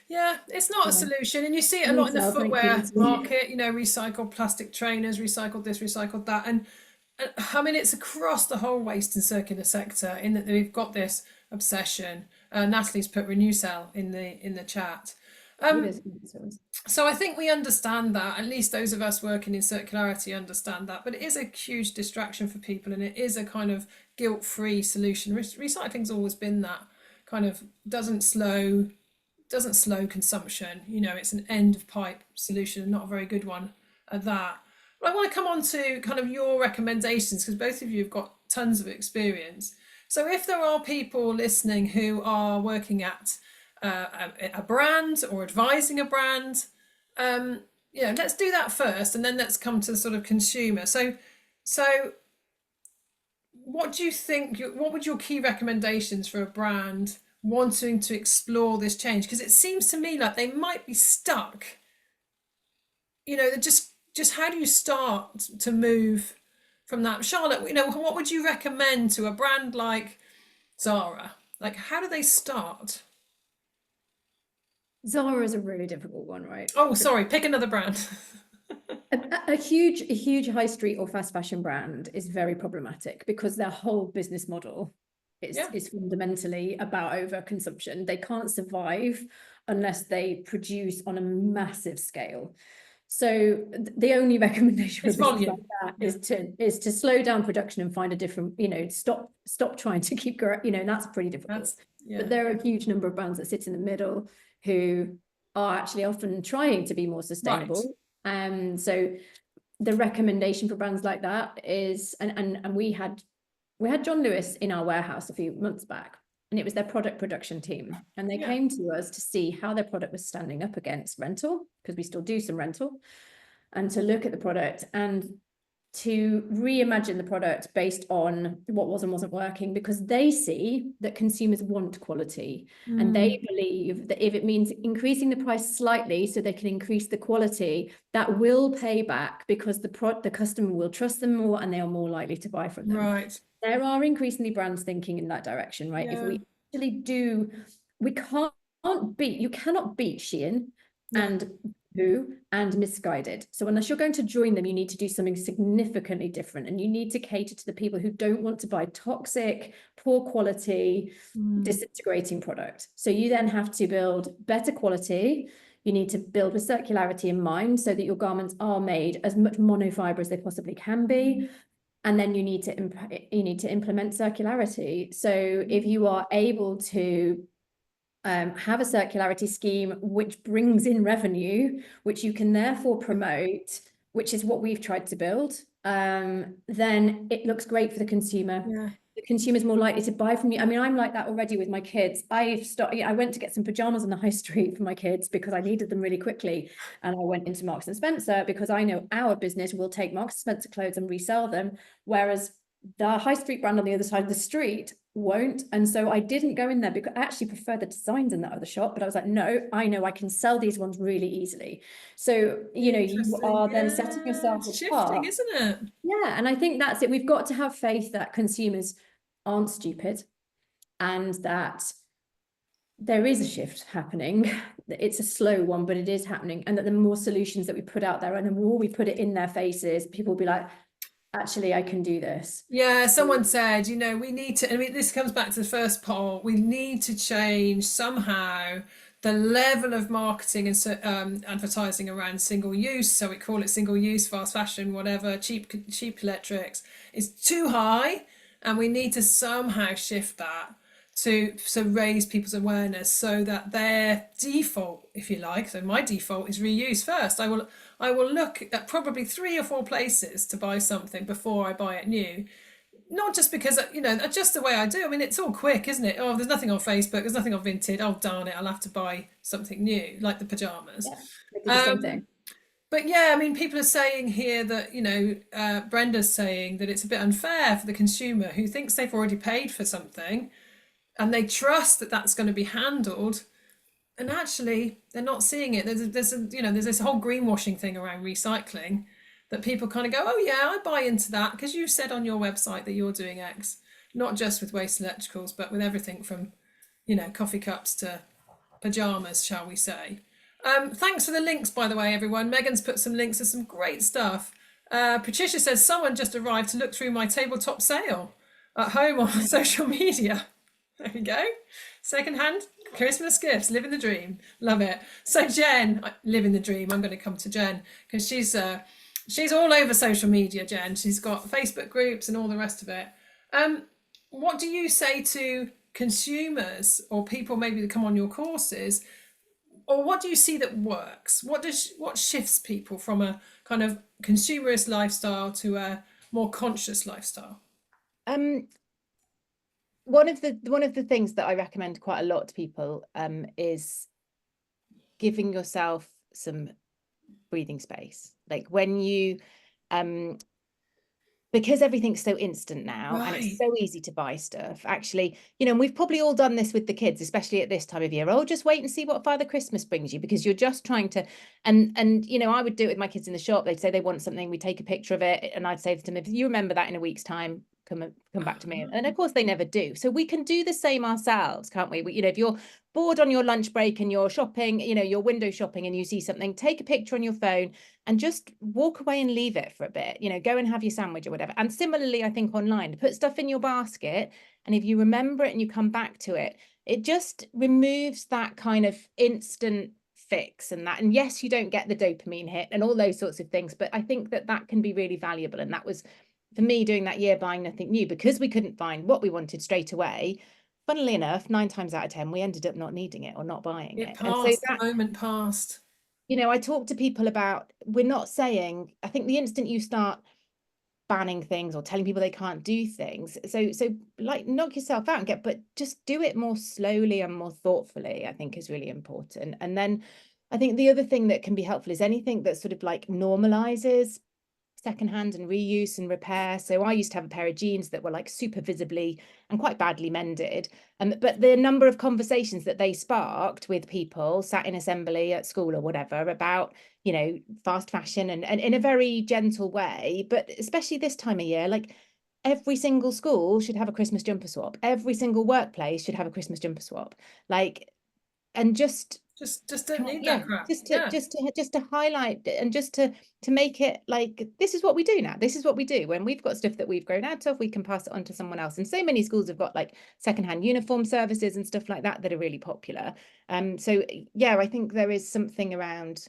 Yeah, it's not a solution, and you see it a lot in the footwear market. Recycled plastic trainers, recycled this, recycled that, and I mean it's across the whole waste and circular sector. In that we've got this obsession. Natalie's put Renewcell in the chat. So I think we understand that. At least those of us working in circularity understand that. But it is a huge distraction for people, and it is a kind of guilt-free solution. Recycling's always been that kind of doesn't slow consumption. It's an end of pipe solution, and not a very good one at that. But I want to come on to kind of your recommendations, because both of you have got tons of experience. So if there are people listening who are working at a brand or advising a brand, let's do that first, and then let's come to the sort of consumer. So what do you think? What would your key recommendations for a brand wanting to explore this change? Because it seems to me like they might be stuck. Just how do you start to move from that? Charlotte, what would you recommend to a brand like Zara? Like, how do they start? Zara is a really difficult one, right? Oh, sorry, pick another brand. A huge high street or fast fashion brand is very problematic because their whole business model is fundamentally about overconsumption. They can't survive unless they produce on a massive scale. So the only recommendation for business like that is to slow down production and find a different, stop trying to keep growing, and that's pretty difficult. But there are a huge number of brands that sit in the middle who are actually often trying to be more sustainable. And so the recommendation for brands like that is, and we had John Lewis in our warehouse a few months back, and it was their product production team. And they came to us to see how their product was standing up against rental, because we still do some rental, and to look at the product and to reimagine the product based on what was and wasn't working, because they see that consumers want quality, and they believe that if it means increasing the price slightly so they can increase the quality, that will pay back because the customer will trust them more and they are more likely to buy from them. Right. There are increasingly brands thinking in that direction, right? If we actually do, you cannot beat Shein and Boo and Misguided. So unless you're going to join them, you need to do something significantly different, and you need to cater to the people who don't want to buy toxic, poor quality, disintegrating product. So you then have to build better quality. You need to build with circularity in mind so that your garments are made as much monofiber as they possibly can be. And then you need to implement circularity. So if you are able to have a circularity scheme which brings in revenue, which you can therefore promote, which is what we've tried to build, then it looks great for the consumer. Yeah. The consumer's more likely to buy from you. I mean, I'm like that already with my kids. I went to get some pajamas on the high street for my kids because I needed them really quickly. And I went into Marks and Spencer because I know our business will take Marks and Spencer clothes and resell them, whereas the high street brand on the other side of the street won't. And so I didn't go in there because I actually prefer the designs in that other shop, but I was like, no, I know I can sell these ones really easily. So, you know, you Interesting. are then setting Yeah, yourself it's apart. shifting, isn't it? Yeah, and I think that's it. We've got to have faith that consumers aren't stupid and that there is a shift happening. It's a slow one, but it is happening. And that the more solutions that we put out there and the more we put it in their faces, people will be like, actually, I can do this. Yeah, someone said, you know, we need to, I mean, this comes back to the first poll, we need to change somehow the level of marketing and advertising around single use. So we call it single use, fast fashion, whatever, cheap electrics is too high. And we need to somehow shift that to raise people's awareness so that their default, if you like, so my default is reuse first. I will look at probably 3 or 4 places to buy something before I buy it new. Not just because, you know, that's just the way I do. I mean, it's all quick, isn't it? Oh, there's nothing on Facebook, there's nothing on Vinted. Oh, darn it, I'll have to buy something new, like the pajamas. Yeah, they do the same thing. But yeah, I mean, people are saying here that, you know, Brenda's saying that it's a bit unfair for the consumer who thinks they've already paid for something and they trust that that's going to be handled, and actually they're not seeing it. There's this whole greenwashing thing around recycling that people kind of go, oh yeah, I buy into that because you said on your website that you're doing X, not just with waste electricals, but with everything from, you know, coffee cups to pajamas, shall we say. Thanks for the links, by the way, everyone. Megan's put some links to some great stuff. Patricia says, someone just arrived to look through my tabletop sale at home on social media. There we go. Secondhand Christmas gifts, living the dream. Love it. So Jen, living the dream. I'm going to come to Jen because she's all over social media, Jen. She's got Facebook groups and all the rest of it. What do you say to consumers or people maybe that come on your courses, or what do you see that works? What shifts people from a kind of consumerist lifestyle to a more conscious lifestyle? One of the things that I recommend quite a lot to people is giving yourself some breathing space. Like when you because everything's so instant now, and it's so easy to buy stuff. Actually, you know, and we've probably all done this with the kids, especially at this time of year. Oh, just wait and see what Father Christmas brings you, because you're just trying to, and you know, I would do it with my kids in the shop. They'd say they want something, we take a picture of it, and I'd say to them, if you remember that in a week's time, come back to me. And of course they never do. So we can do the same ourselves, can't we? You know, if you're bored on your lunch break and you're shopping, you know, you're window shopping and you see something, take a picture on your phone and just walk away and leave it for a bit, you know, go and have your sandwich or whatever. And similarly, I think online, put stuff in your basket, and if you remember it and you come back to it, it just removes that kind of instant fix and that. And yes, you don't get the dopamine hit and all those sorts of things, but I think that that can be really valuable. And that was for me doing that year buying nothing new, because we couldn't find what we wanted straight away. Funnily enough, 9 times out of 10, we ended up not needing it or not buying it. Passed, and so that moment passed. You know, I talk to people about, we're not saying, I think the instant you start banning things or telling people they can't do things, so like knock yourself out and but just do it more slowly and more thoughtfully, I think is really important. And then I think the other thing that can be helpful is anything that sort of like normalizes secondhand and reuse and repair. So I used to have a pair of jeans that were like super visibly and quite badly mended, but the number of conversations that they sparked with people sat in assembly at school or whatever about, you know, fast fashion and in a very gentle way. But especially this time of year, like every single school should have a Christmas jumper swap, every single workplace should have a Christmas jumper swap, like, and just don't need that crap. Just to highlight and just to make it like, this is what we do now. This is what we do when we've got stuff that we've grown out of. We can pass it on to someone else. And so many schools have got like secondhand uniform services and stuff like that are really popular. So yeah, I think there is something around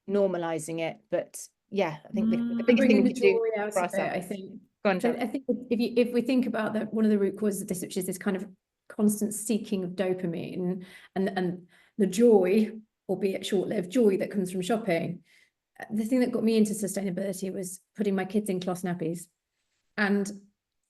normalizing it. But yeah, I think the biggest thing we can do for ourselves. I think. So I think if we think about one of the root causes of this, which is this kind of constant seeking of dopamine and the joy, albeit short-lived joy, that comes from shopping. The thing that got me into sustainability was putting my kids in cloth nappies. And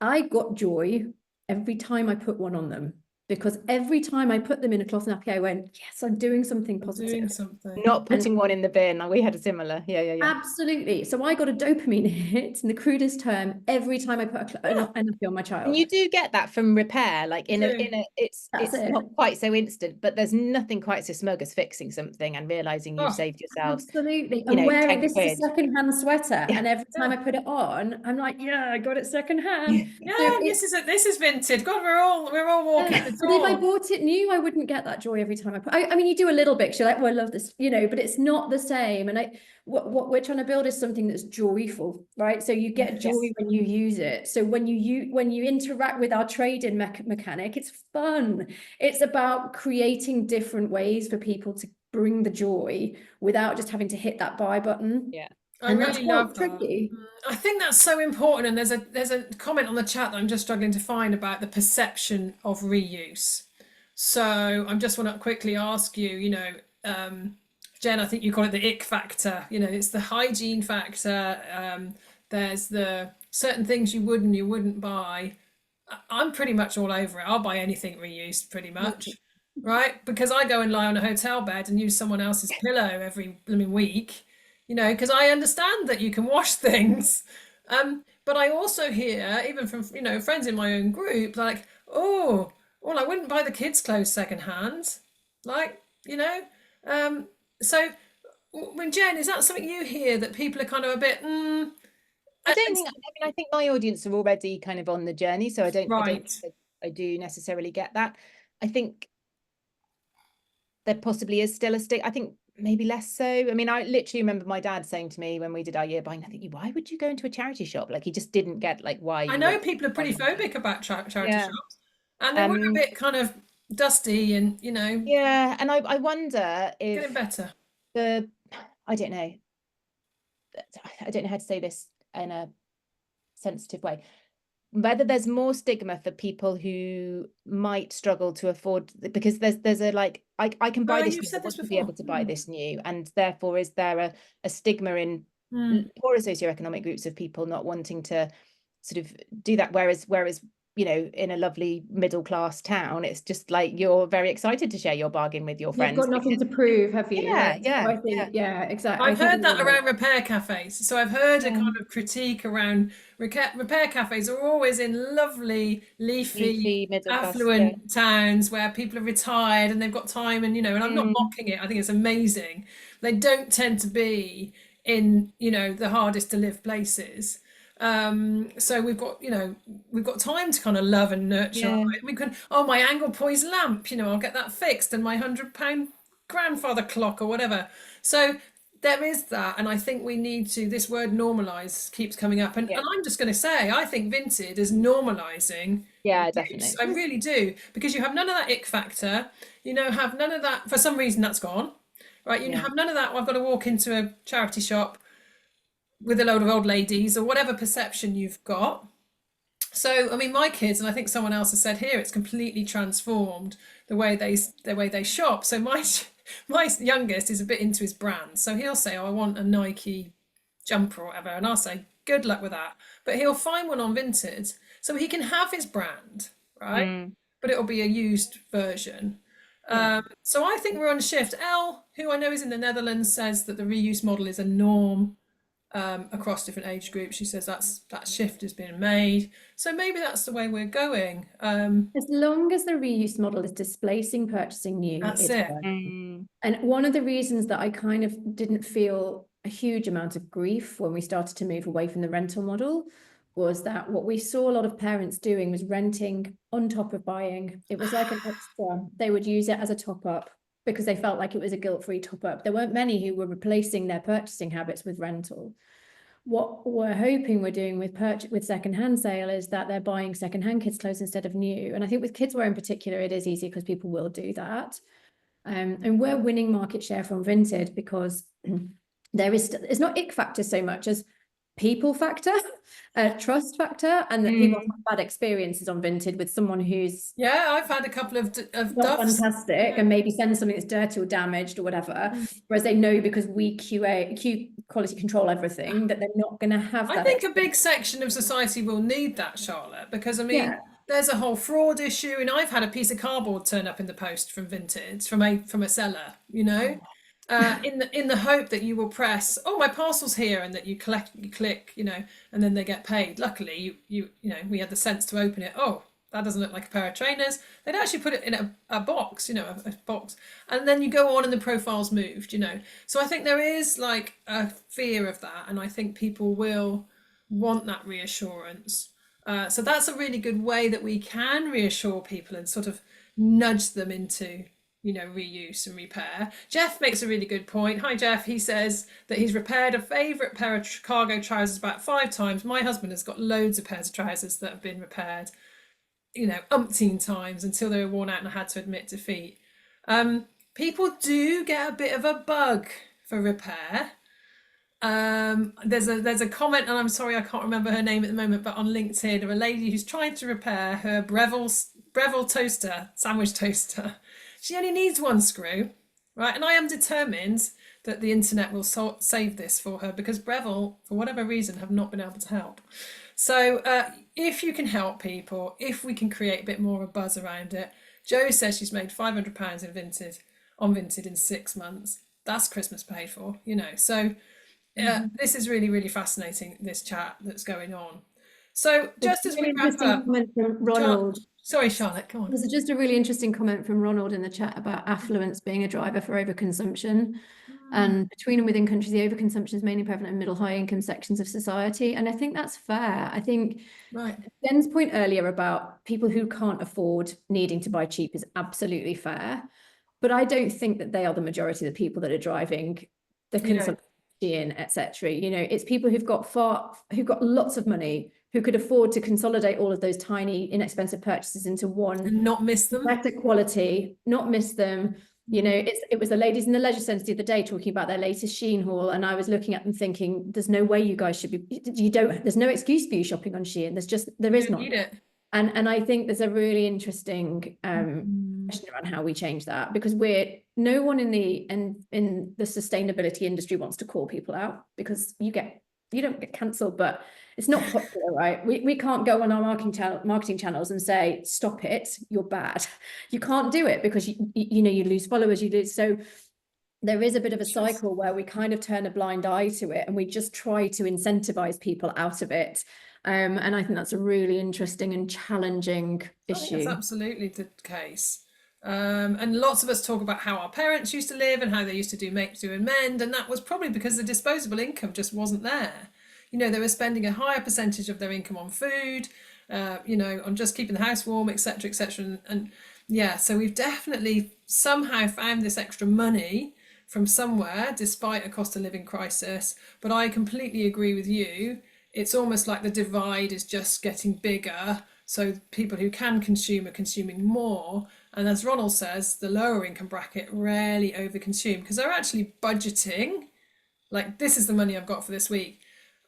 I got joy every time I put one on them, because every time I put them in a cloth nappy, I went, yes, I'm doing something positive. Doing something. Not putting one in the bin. We had a similar. Yeah. Absolutely. So I got a dopamine hit, in the crudest term, every time I put a nappy on my child. And you do get that from repair, like in You a it's not quite so instant, but there's nothing quite so smug as fixing something and realizing you've saved yourselves. Absolutely. You know, wearing 10 this quid. is a secondhand sweater, and every time I put it on, I'm like, yeah, I got it secondhand. Yeah, So this is vintage. God, we're all walking the but if I talk. bought it new, I wouldn't get that joy every time I put. I mean, you do a little bit. 'Cause you're like, oh, I love this, you know, but it's not the same. And what we're trying to build is something that's joyful, right? So you get joy when you use it. So when you interact with our trade-in mechanic, it's fun. It's about creating different ways for people to bring the joy without just having to hit that buy button. Yeah. I really love that. Tricky. I think that's so important. And there's a comment on the chat that I'm just struggling to find about the perception of reuse. So I just want to quickly ask you, you know, Jen, I think you call it the ick factor. You know, it's the hygiene factor. There's the certain things you would and you wouldn't buy. I'm pretty much all over it. I'll buy anything reused pretty much, right? Because I go and lie on a hotel bed and use someone else's pillow every blooming week, you know, because I understand that you can wash things. But I also hear, even from, you know, friends in my own group, like, oh, well, I wouldn't buy the kids' clothes secondhand. Like, you know, so when Jen, is that something you hear, that people are kind of a bit, I don't think, I mean, I think my audience are already kind of on the journey, so I don't think I do necessarily get that. I think there possibly is still a stick. I think maybe less so. I mean, I literally remember my dad saying to me when we did our year buying, I think, why would you go into a charity shop? Like, he just didn't get like why. I know people are pretty phobic about charity shops, and they were a bit kind of dusty, and you know. Yeah, and I wonder if getting better. I don't know how to say this in a sensitive way, whether there's more stigma for people who might struggle to afford, because there's a like, I can buy this, I want to be able to buy this new, and therefore is there a stigma in poorer socioeconomic groups of people not wanting to sort of do that, whereas you know, in a lovely middle class town, it's just like you're very excited to share your bargain with your friends. You've got nothing to prove, have you? Yeah, exactly. I've heard that around repair cafes. So I've heard a kind of critique around repair cafes are always in lovely, leafy affluent towns where people are retired and they've got time, and you know, and I'm not mocking it. I think it's amazing. They don't tend to be in, you know, the hardest to live places. So we've got time to kind of love and nurture. We can, my angle poised lamp, you know, I'll get that fixed, and my £100 grandfather clock or whatever. So there is that, and I think we need to, this word normalize keeps coming up, and I'm just going to say, I think Vinted is normalizing. Yeah, definitely. I really do, because you have none of that ick factor, you know, have none of that, for some reason that's gone, right? You have none of that, I've got to walk into a charity shop with a load of old ladies, or whatever perception you've got. So I mean, my kids, and I think someone else has said here, it's completely transformed the way they shop. So my youngest is a bit into his brand, so he'll say, I want a Nike jumper or whatever, and I'll say, good luck with that, but he'll find one on Vinted so he can have his brand, right? But it'll be a used version. So I think we're on a shift. Elle, who I know is in the Netherlands, says that the reuse model is a norm across different age groups. She says that shift has been made, so maybe that's the way we're going. As long as the reuse model is displacing purchasing new, that's it. And one of the reasons that I kind of didn't feel a huge amount of grief when we started to move away from the rental model was that what we saw a lot of parents doing was renting on top of buying. It was like an extra. They would use it as a top up because they felt like it was a guilt-free top-up. There weren't many who were replacing their purchasing habits with rental. What we're hoping we're doing with second-hand sale is that they're buying second-hand kids' clothes instead of new. And I think with kids wear in particular, it is easy because people will do that. And we're winning market share from Vinted because it's not ick factor so much as people factor, trust factor, and that people have bad experiences on Vinted with someone who's Yeah, I've had a couple of not duffs. fantastic and maybe send something that's dirty or damaged or whatever. Whereas they know, because we quality control everything, that they're not going to have that. I think a big section of society will need that, Charlotte, because I mean, Yeah. there's a whole fraud issue, and I've had a piece of cardboard turn up in the post from Vinted from a seller, you know, in the hope that you will press, oh, my parcel's here, and that you click, you know, and then they get paid. Luckily, you know, we had the sense to open it. Oh, that doesn't look like a pair of trainers. They'd actually put it in a box, you know, a box, and then you go on and the profile's moved, you know. So I think there is like a fear of that, and I think people will want that reassurance. So that's a really good way that we can reassure people and sort of nudge them into, you know, reuse and repair. Jeff makes a really good point. Hi, Jeff. He says that he's repaired a favourite pair of cargo trousers about 5 times. My husband has got loads of pairs of trousers that have been repaired, you know, umpteen times until they were worn out and I had to admit defeat. People do get a bit of a bug for repair. There's a comment, and I'm sorry I can't remember her name at the moment, but on LinkedIn, of a lady who's trying to repair her Breville toaster, sandwich toaster. She only needs 1 screw, right? And I am determined that the internet will save this for her, because Breville, for whatever reason, have not been able to help. So if you can help people, if we can create a bit more of a buzz around it. Jo says she's made £500 on Vinted in 6 months. That's Christmas paid for, you know. So this is really, really fascinating, this chat that's going on. So just as we wrap up, comment from Ronald. Sorry, Charlotte, go on. There's just a really interesting comment from Ronald in the chat about affluence being a driver for overconsumption. And between and within countries, the overconsumption is mainly prevalent in middle high income sections of society. And I think that's fair. I think Jen's point earlier about people who can't afford needing to buy cheap is absolutely fair. But I don't think that they are the majority of the people that are driving the consumption, etc. You know, it's people who've got lots of money, who could afford to consolidate all of those tiny, inexpensive purchases into one. And not miss them. Better quality, not miss them. You know, it was the ladies in the leisure centre the other day talking about their latest Shein haul, and I was looking at them thinking, there's no way you guys should be, there's no excuse for you shopping on Shein. There is not. Need it. And I think there's a really interesting question around how we change that, because no one in the sustainability industry wants to call people out, because you don't get cancelled, but it's not popular, right? We can't go on our marketing channels and say, stop it, you're bad. You can't do it, because you know, you lose followers, so there is a bit of a cycle where we kind of turn a blind eye to it, and we just try to incentivize people out of it. And I think that's a really interesting and challenging issue. That's absolutely the case. And lots of us talk about how our parents used to live and how they used to do make, do and mend, and that was probably because the disposable income just wasn't there. You know, they were spending a higher percentage of their income on food, you know, on just keeping the house warm, etc., etc. And yeah, so we've definitely somehow found this extra money from somewhere, despite a cost of living crisis. But I completely agree with you. It's almost like the divide is just getting bigger. So people who can consume are consuming more. And as Ronald says, the lower income bracket rarely overconsume, because they're actually budgeting. Like, this is the money I've got for this week.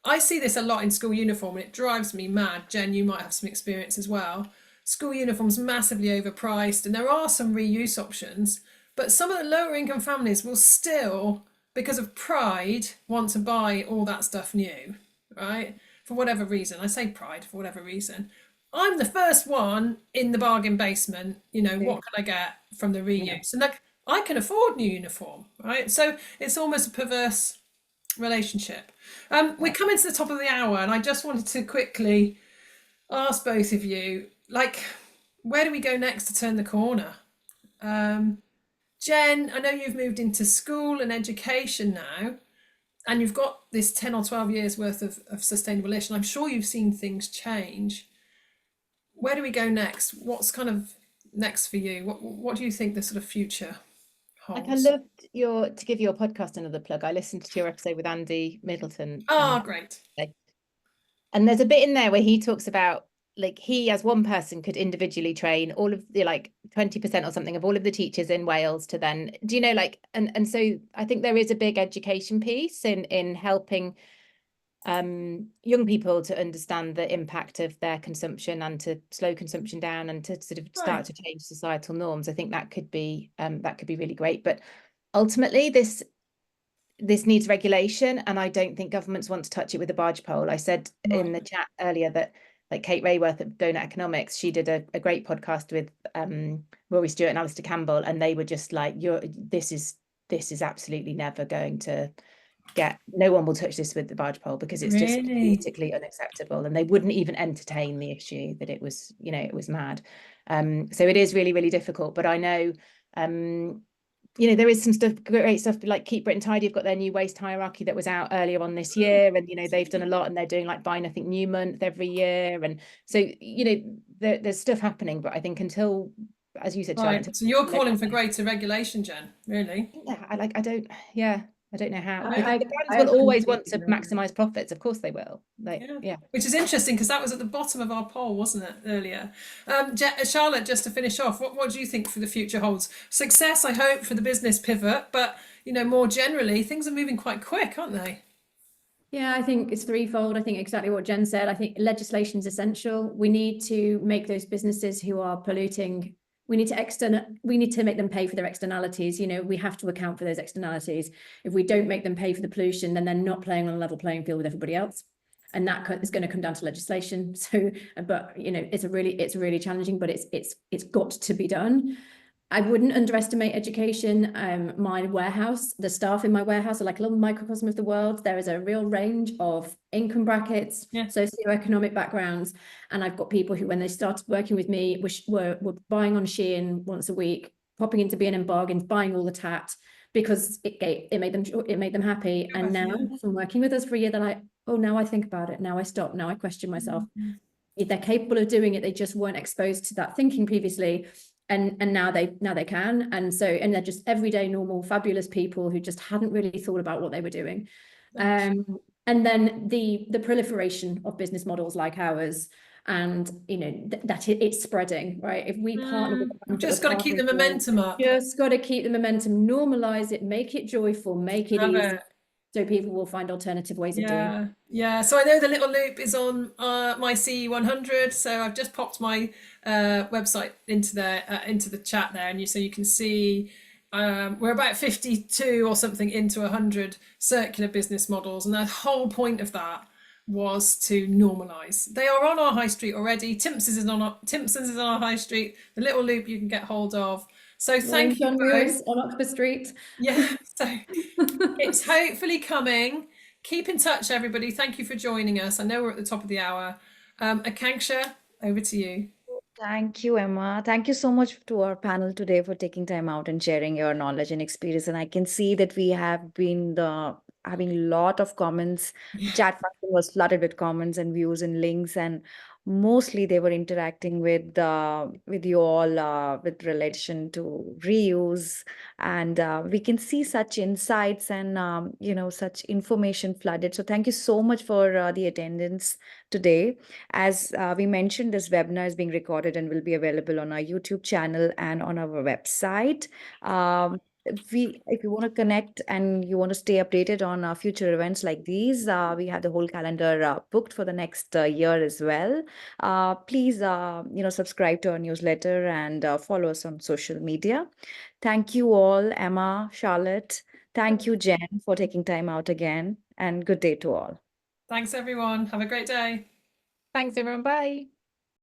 I see this a lot in school uniform, and it drives me mad. Jen, you might have some experience as well. School uniforms massively overpriced, and there are some reuse options, but some of the lower income families will still, because of pride, want to buy all that stuff new, right? For whatever reason. I say pride for whatever reason. I'm the first one in the bargain basement, you know, what can I get from the reuse? And like, I can afford new uniform, right? So it's almost a perverse relationship. We're coming to the top of the hour, and I just wanted to quickly ask both of you, like, where do we go next to turn the corner? Jen, I know you've moved into school and education now, and you've got this 10 or 12 years worth of sustainable-ish, and I'm sure you've seen things change. Where do we go next? What's kind of next for you? What do you think the sort of future holds? Like, I loved to give your podcast another plug. I listened to your episode with Andy Middleton. Oh, great. And there's a bit in there where he talks about, like, he as one person could individually train all of the, like, 20% or something of all of the teachers in Wales to then, do you know, like, and so I think there is a big education piece in helping young people to understand the impact of their consumption and to slow consumption down and to sort of start Right. to change societal norms. I think that could be really great. But ultimately, this needs regulation, and I don't think governments want to touch it with a barge pole. I said in the chat earlier that, like, Kate Rayworth of Donut Economics, she did a great podcast with Rory Stewart and Alistair Campbell, and they were just like, this is absolutely never going to get, no one will touch this with the barge pole because it's just Really? politically unacceptable, and they wouldn't even entertain the issue that it was, it was mad. So it is really, really difficult. But I know there is some great stuff, like Keep Britain Tidy. You've got their new waste hierarchy that was out earlier on this year, and they've done a lot, and they're doing like Buy Nothing New month every year, and so there's stuff happening. But I think until, as you said, Charlotte, Right. So you're calling for greater regulation, Jen, really? I don't know how. I- The I- brands I will always want completely to agree. maximize profits. Of course they will. Yeah. Which is interesting because that was at the bottom of our poll, wasn't it, earlier? Charlotte, just to finish off, what do you think for the future holds? Success, I hope, for the business pivot, but more generally, things are moving quite quick, aren't they? Yeah, I think it's threefold. I think exactly what Jen said. I think legislation is essential. We need to make those businesses who are polluting, we need to make them pay for their externalities. We have to account for those externalities. If we don't make them pay for the pollution, then they're not playing on a level playing field with everybody else. And that is going to come down to legislation. So, but it's really challenging, but it's got to be done. I wouldn't underestimate education. My warehouse, the staff in my warehouse are like a little microcosm of the world. There is a real range of income brackets, socioeconomic backgrounds. And I've got people who, when they started working with me, were buying on Shein once a week, popping into B&M Bargains, buying all the tat because it made them happy. And now from working with us for a year, they're like, oh, now I think about it. Now I stop. Now I question myself. They're capable of doing it. They just weren't exposed to that thinking previously. And now they can. And they're just everyday, normal, fabulous people who just hadn't really thought about what they were doing. And then the proliferation of business models like ours, and that it's spreading, right? If we partner with We've just got to keep the momentum up. Just got to keep the momentum, normalize it, make it joyful, make it easy. So people will find alternative ways of doing it. Yeah. So I know the Little Loop is on my CE100. So I've just popped my website into the chat there, and so you can see we're about 52 or something into 100 circular business models, and the whole point of that was to normalise. They are on our high street already. Timpson's is on our high street. The Little Loop you can get hold of. So thank you both. On Oxford Street. Yeah, so it's hopefully coming. Keep in touch, everybody. Thank you for joining us. I know we're at the top of the hour. Akanksha, over to you. Thank you, Emma. Thank you so much to our panel today for taking time out and sharing your knowledge and experience. And I can see that we have been having a lot of comments. The chat function was flooded with comments and views and links, and mostly they were interacting with you all with relation to reuse, and we can see such insights and such information flooded. So thank you so much for the attendance today. As we mentioned, this webinar is being recorded and will be available on our YouTube channel and on our website. If you want to connect and you want to stay updated on future events like these, we have the whole calendar booked for the next year as well. Please, subscribe to our newsletter and follow us on social media. Thank you all, Emma, Charlotte. Thank you, Jen, for taking time out again, and good day to all. Thanks, everyone. Have a great day. Thanks, everyone. Bye.